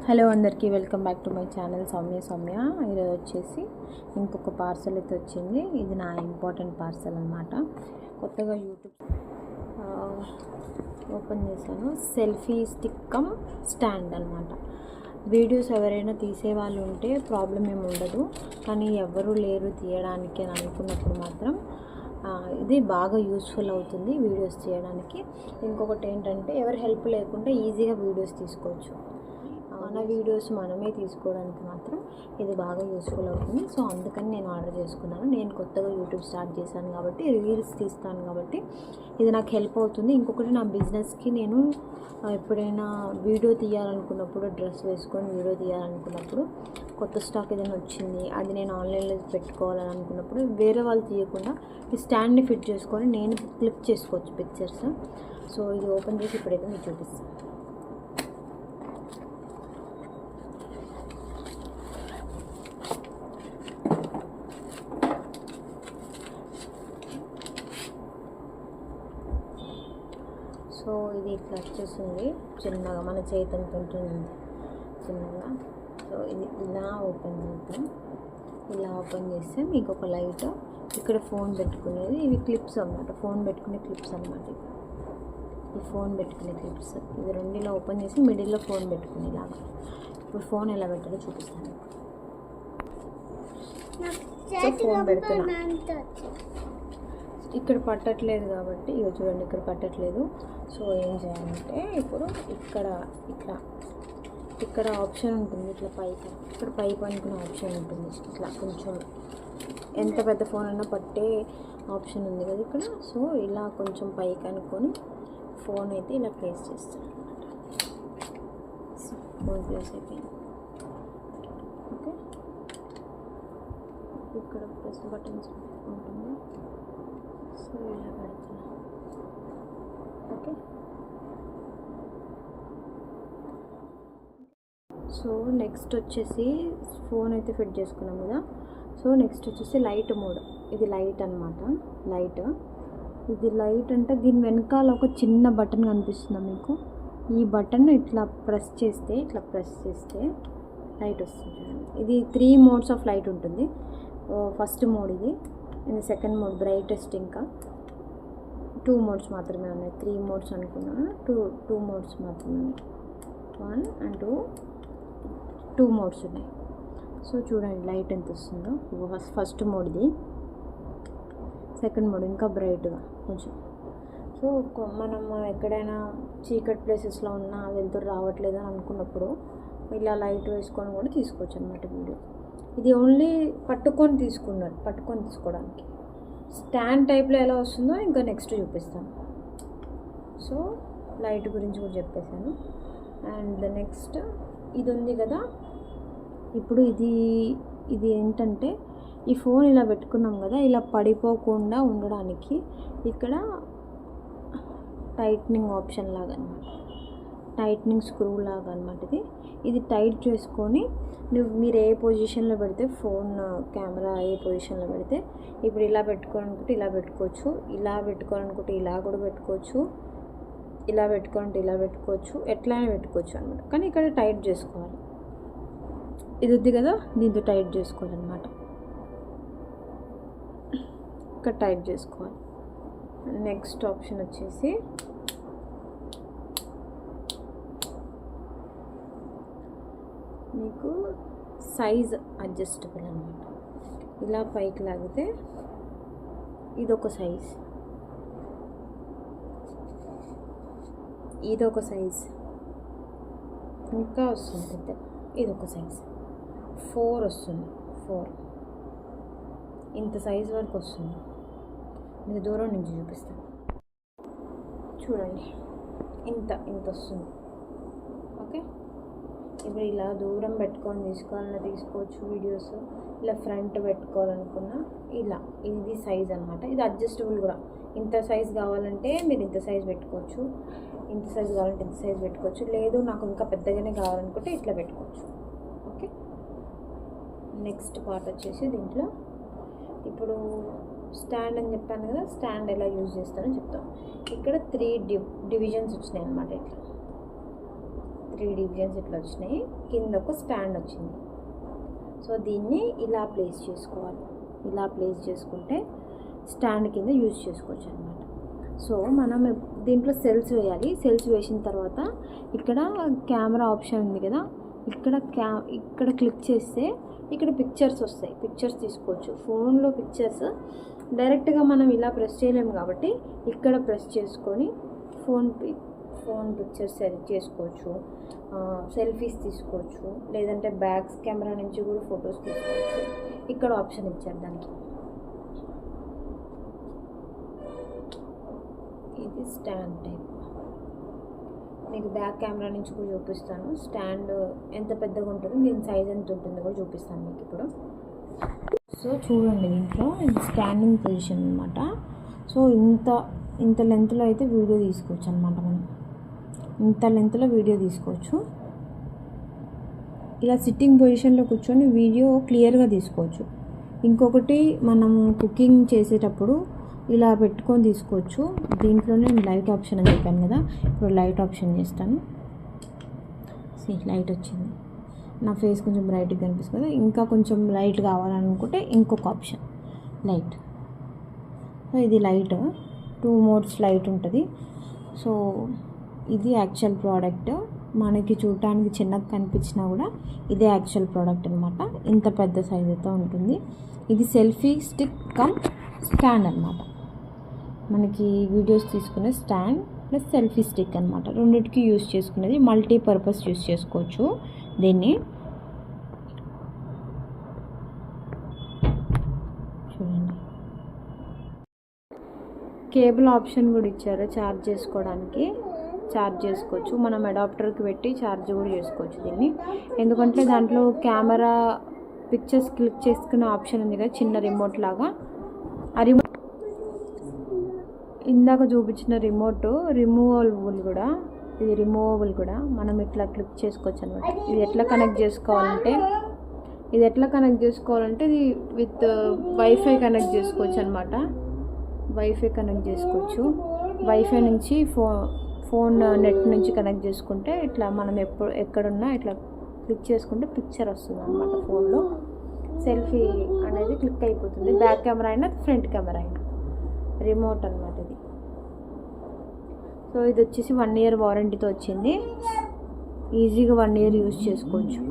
Hello అందరికీ welcome back to my channel Soumya. ఈరోజు వచ్చేసి ఇంకొక పార్సల్ అయితే వచ్చింది. ఇది నా ఇంపార్టెంట్ పార్సల్ అనమాట. కొత్తగా యూట్యూబ్ ఓపెన్ చేశాను. సెల్ఫీ స్టిక్ కమ్ స్టాండ్ అనమాట. వీడియోస్ ఎవరైనా తీసేవాళ్ళు ఉంటే ప్రాబ్లం ఏమి ఉండదు, కానీ ఎవరు లేరు తీయడానికి అని అనుకున్నప్పుడు మాత్రం ఇది బాగా యూస్ఫుల్ అవుతుంది వీడియోస్ చేయడానికి. ఇంకొకటి ఏంటంటే ఎవరి హెల్ప్ లేకుండా ఈజీగా వీడియోస్ తీసుకోవచ్చు. మన వీడియోస్ మనమే తీసుకోవడానికి మాత్రం ఇది బాగా యూస్ఫుల్ అవుతుంది. సో అందుకని నేను ఆర్డర్ చేసుకున్నాను. నేను కొత్తగా యూట్యూబ్ స్టార్ట్ చేశాను కాబట్టి, రీల్స్ తీస్తాను కాబట్టి ఇది నాకు హెల్ప్ అవుతుంది. ఇంకొకటి నా బిజినెస్కి నేను ఎప్పుడైనా వీడియో తీయాలనుకున్నప్పుడు, డ్రెస్ వేసుకొని వీడియో తీయాలనుకున్నప్పుడు, కొత్త స్టాక్ ఏదైనా వచ్చింది అది నేను ఆన్లైన్లో పెట్టుకోవాలని అనుకున్నప్పుడు వేరే వాళ్ళు తీయకుండా ఈ స్టాండ్ని ఫిట్ చేసుకొని నేను క్లిక్ చేసుకోవచ్చు పిక్చర్స్. సో ఇది ఓపెన్ చేసి ఇప్పుడైతే మీకు చూపిస్తాను. సో ఇది ఇట్లా వచ్చేసింది చిన్నగా, మన చేతంత ఉంటుంది చిన్నగా. సో ఇది ఇలా ఓపెన్ చేద్దాం. ఇలా ఓపెన్ చేస్తే మీకు ఒక లైట్, ఇక్కడ ఫోన్ పెట్టుకునేది, ఇవి క్లిప్స్ అన్నమాట, ఫోన్ పెట్టుకునే క్లిప్స్ అన్నమాట. ఈ ఫోన్ పెట్టుకునే క్లిప్స్ ఇవి రెండు ఇలా ఓపెన్ చేసి మిడిల్లో ఫోన్ పెట్టుకునేలాగా. ఇప్పుడు ఫోన్ ఎలా పెట్టాలో చూపిస్తాను. సో ఫోన్ పెడుతున్నా, ఇక్కడ పట్టట్లేదు కాబట్టి ఇక చూడండి, ఇక్కడ పట్టట్లేదు. సో ఏం చేయాలంటే ఇప్పుడు ఇక్కడ ఆప్షన్ ఉంటుంది, ఇట్లా పైకి, ఇక్కడ పైప్ అనుకునే ఆప్షన్ ఉంటుంది. ఇట్లా కొంచెం ఎంత పెద్ద ఫోన్ అయినా పట్టే ఆప్షన్ ఉంది కదా ఇక్కడ. సో ఇలా కొంచెం పైకి అనుకొని ఫోన్ అయితే ఇలా ప్లేస్ చేస్తాను అనమాట. ఫోన్ ప్లేస్ అయిపోయింది. ఓకే, ఇక్కడ ప్రెస్ బటన్స్ ఉంటుంది. సో ఇలా పెడుతున్నా. ఓకే, సో నెక్స్ట్ వచ్చేసి ఫోన్ అయితే ఫిట్ చేసుకున్నాం కదా. సో నెక్స్ట్ వచ్చేసి లైట్ మోడ్. ఇది లైట్ అనమాట. ఇది లైట్ అంటే దీని వెనకాల ఒక చిన్న బటన్ కనిపిస్తుందా మీకు? ఈ బటన్ ఇట్లా ప్రెస్ చేస్తే లైట్ వస్తుంది. ఇది 3 మోడ్స్ ఆఫ్ లైట్ ఉంటుంది. ఫస్ట్ మోడ్ ఇది సెకండ్ మోడ్ బ్రైటెస్ట్. ఇంకా 2 మోడ్స్ మాత్రమే ఉన్నాయి. 3 మోడ్స్ అనుకున్నాను, 2 మోడ్స్ మాత్రమే ఉన్నాయి. 1 and 2 మోడ్స్ ఉన్నాయి. సో చూడండి లైట్ ఎంత వస్తుందో. ఫస్ట్ మోడ్ ఇది, సెకండ్ మోడ్ ఇంకా బ్రైట్గా కొంచెం. సో మనం ఎక్కడైనా చీకటి ప్లేసెస్లో ఉన్నా వెళ్తురు రావట్లేదు అని అనుకున్నప్పుడు ఇలా లైట్ వేసుకొని కూడా తీసుకోవచ్చు అన్నమాట వీడియో. ఇది ఓన్లీ పట్టుకొని తీసుకోవడానికి. స్టాండ్ టైప్లో ఎలా వస్తుందో ఇంకా నెక్స్ట్ చూపిస్తాను. సో లైట్ గురించి కూడా చెప్పేశాను. అండ్ నెక్స్ట్ ఇది ఉంది కదా. ఇప్పుడు ఇది ఏంటంటే ఈ ఫోన్ ఇలా పెట్టుకున్నాం కదా, ఇలా పడిపోకుండా ఉండడానికి ఇక్కడ టైట్నింగ్ ఆప్షన్ లాగా అనమాట, టైట్నింగ్ స్క్రూ లాగా అనమాట. ఇది టైట్ చేసుకొని మీరు ఏ పొజిషన్లో పెడితే ఫోన్ కెమెరా ఏ పొజిషన్లో పెడితే, ఇప్పుడు ఇలా పెట్టుకోవాలనుకుంటే ఇలా పెట్టుకోవచ్చు, ఇలా పెట్టుకోవాలనుకుంటే ఇలా కూడా పెట్టుకోవచ్చు, ఇలా పెట్టుకోవాలంటే ఇలా పెట్టుకోవచ్చు, ఎట్లయినా పెట్టుకోవచ్చు అనమాట. కానీ ఇక్కడ టైట్ చేసుకోవాలి. ఇది ఉంది కదా, దీంతో టైట్ చేసుకోవాలన్నమాట. ఇక్కడ టైట్ చేసుకోవాలి. నెక్స్ట్ ఆప్షన్ వచ్చేసి మీకు సైజ్ అడ్జస్టబుల్ అనమాట. ఇలా పైకి లాగితే ఇదొక సైజ్, ఇదొక సైజ్ ఇంకా వస్తుంది పెద్ద, ఇదొక సైజ్ 4 వస్తుంది. 4 ఇంత సైజ్ వరకు వస్తుంది. మీకు దూరం నుంచి చూపిస్తాను. చూడండి ఇంత వస్తుంది. ఓకే, ఇప్పుడు ఇలా దూరం పెట్టుకొని తీసుకోవాలన్నా తీసుకోవచ్చు వీడియోస్. ఇలా ఫ్రంట్ పెట్టుకోవాలనుకున్నా ఇలా, ఇది సైజ్ అనమాట. ఇది అడ్జస్టబుల్ కూడా. ఇంత సైజ్ కావాలంటే మీరు ఇంత సైజ్ పెట్టుకోవచ్చు, ఇంత సైజ్ కావాలంటే ఇంత సైజ్ పెట్టుకోవచ్చు, లేదు నాకు ఇంకా పెద్దగానే కావాలనుకుంటే ఇట్లా పెట్టుకోవచ్చు. ఓకే, నెక్స్ట్ పార్ట్ వచ్చేసి దీంట్లో ఇప్పుడు స్టాండ్ అని చెప్పాను కదా, స్టాండ్ ఎలా యూజ్ చేస్తానో చెప్తాను. ఇక్కడ 3 డివిజన్స్ వచ్చినాయి అనమాట. ఇట్లా 3 డివిజన్స్ ఇట్లా వచ్చినాయి, కింద ఒక స్టాండ్ వచ్చింది. సో దీన్ని ఇలా ప్లేస్ చేసుకోవాలి. ఇలా ప్లేస్ చేసుకుంటే స్టాండ్ కింద యూజ్ చేసుకోవచ్చు అనమాట. సో మనం దీంట్లో సెల్స్ వేయాలి. సెల్స్ వేసిన తర్వాత ఇక్కడ కెమెరా ఆప్షన్ ఉంది కదా, ఇక్కడ క్లిక్ చేస్తే ఇక్కడ పిక్చర్స్ వస్తాయి. పిక్చర్స్ తీసుకోవచ్చు. ఫోన్లో పిక్చర్స్ డైరెక్ట్గా మనం ఇలా ప్రెస్ చేయలేము కాబట్టి ఇక్కడ ప్రెస్ చేసుకొని ఫోన్ పిక్చర్స్ సెలెక్ట్ చేసుకోవచ్చు. సెల్ఫీస్ తీసుకోవచ్చు, లేదంటే బ్యాక్స్ కెమెరా నుంచి కూడా ఫొటోస్ తీసుకోవచ్చు. ఇక్కడ ఆప్షన్ ఇచ్చారు దానికి. ఇది స్టాండ్ టైప్. మీకు బ్యాక్ కెమెరా నుంచి కూడా చూపిస్తాను. స్టాండ్ ఎంత పెద్దగా ఉంటుందో, దీని సైజ్ ఎంత ఉంటుందో కూడా చూపిస్తాను మీకు ఇప్పుడు. సో చూడండి, దీంట్లో ఇది స్టాండింగ్ పొజిషన్ అనమాట. సో ఇంత లెంత్లో అయితే వీడియో తీసుకోవచ్చు అనమాట. మనం ఇంత లెంత్లో వీడియో తీసుకోవచ్చు. ఇలా సిట్టింగ్ పొజిషన్లో కూర్చొని వీడియో క్లియర్గా తీసుకోవచ్చు. ఇంకొకటి, మనం కుకింగ్ చేసేటప్పుడు ఇలా పెట్టుకొని తీసుకోవచ్చు. దీంట్లోనే లైట్ ఆప్షన్ అని చెప్పాను కదా, ఇప్పుడు లైట్ ఆప్షన్ చేస్తాను. లైట్ వచ్చింది. నా ఫేస్ కొంచెం బ్రైట్గా కనిపిస్తుంది కదా, ఇంకా కొంచెం లైట్ కావాలనుకుంటే ఇంకొక ఆప్షన్ లైట్. సో ఇది లైట్, 2 మోడ్స్ లైట్ ఉంటుంది. సో ఇది యాక్చువల్ ప్రోడక్ట్. మనకి చూడటానికి చిన్నగా కనిపించినా కూడా ఇదే యాక్చువల్ ప్రోడక్ట్ అనమాట. ఇంత పెద్ద సైజుతో ఉంటుంది. ఇది సెల్ఫీ స్టిక్ కమ్ స్టాండ్ అనమాట. మనకి వీడియోస్ తీసుకునే స్టాండ్ ప్లస్ సెల్ఫీ స్టిక్ అనమాట. రెండింటికి యూజ్ చేసుకునేది. మల్టీపర్పస్ యూజ్ చేసుకోవచ్చు దీన్ని. చూడండి, కేబుల్ ఆప్షన్ కూడా ఇచ్చారు. ఛార్జ్ చేసుకోవడానికి ఛార్జ్ చేసుకోవచ్చు. మనం అడాప్టర్కి పెట్టి ఛార్జ్ కూడా చేసుకోవచ్చు దీన్ని. ఎందుకంటే దాంట్లో కెమెరా పిక్చర్స్ క్లిక్ చేసుకునే ఆప్షన్ ఉంది కదా, చిన్న రిమోట్ లాగా. ఆ రిమోట్ ఇందాక చూపించిన రిమోట్ రిమూవబుల్ కూడా. ఇది రిమూవబుల్ కూడా. మనం ఇట్లా క్లిక్ చేసుకోవచ్చు అనమాట. ఇది ఎట్లా కనెక్ట్ చేసుకోవాలంటే ఇది విత్ వైఫై కనెక్ట్ చేసుకోవచ్చు అనమాట. వైఫై కనెక్ట్ చేసుకోవచ్చు. వైఫై నుంచి ఫోన్ నెట్ నుంచి కనెక్ట్ చేసుకుంటే ఇట్లా మనం ఎక్కడున్నా ఇట్లా క్లిక్ చేసుకుంటే పిక్చర్ వస్తుంది అనమాట. ఫోన్లో సెల్ఫీ అనేది క్లిక్ అయిపోతుంది. బ్యాక్ కెమెరా అయినా ఫ్రంట్ కెమెరా అయినా. రిమోట్ అనమాట ఇది. సో ఇది వచ్చేసి 1 ఇయర్ వారంటీతో వచ్చింది. ఈజీగా 1 ఇయర్ యూజ్ చేసుకోవచ్చు.